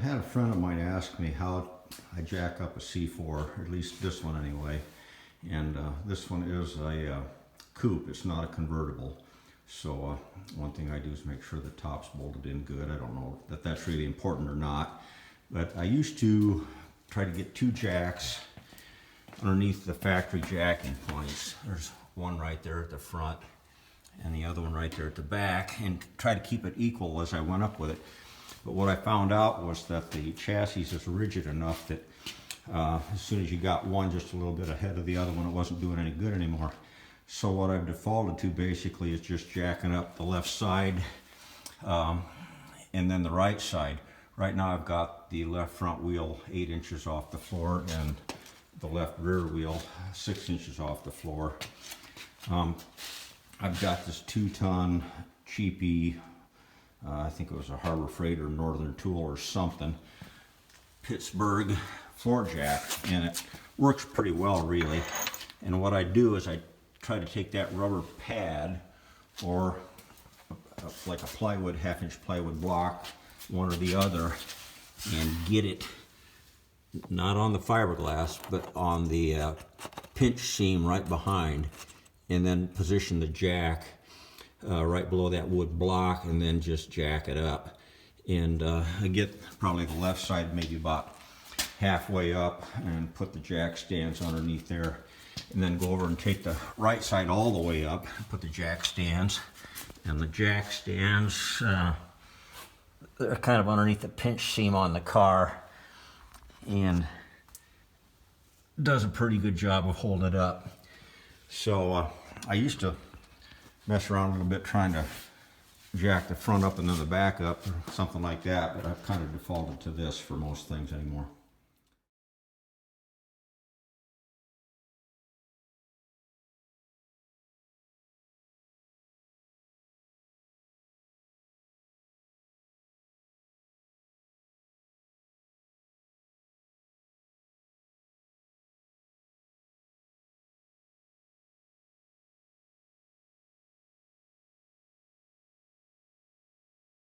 had a friend of mine ask me how I jack up a C4, or at least this one anyway. And this one is a coupe, it's not a convertible. So one thing I do is make sure the top's bolted in good. I don't know that that's really important or not. But I used to try to get 2 jacks underneath the factory jacking points. There's one right there at the front and the other one right there at the back, and try to keep it equal as I went up with it. But what I found out was that the chassis is rigid enough that as soon as you got one just a little bit ahead of the other one, it wasn't doing any good anymore. So what I've defaulted to basically is just jacking up the left side and then the right side. Right now I've got the left front wheel 8 inches off the floor and the left rear wheel 6 inches off the floor. I've got this 2-ton cheapy, I think it was a Harbor Freight or Northern Tool or something, Pittsburgh floor jack, and it works pretty well really. And what I do is I try to take that rubber pad or like a plywood, 1/2-inch plywood block, one or the other, and get it not on the fiberglass but on the pinch seam right behind, and then position the jack right below that wood block, and then just jack it up. And I get probably the left side maybe about halfway up and put the jack stands underneath there, and then go over and take the right side all the way up, put the jack stands. And the jack stands, they're kind of underneath the pinch seam on the car, and does a pretty good job of holding it up. So I used to mess around a little bit trying to jack the front up and then the back up or something like that, but I've kind of defaulted to this for most things anymore.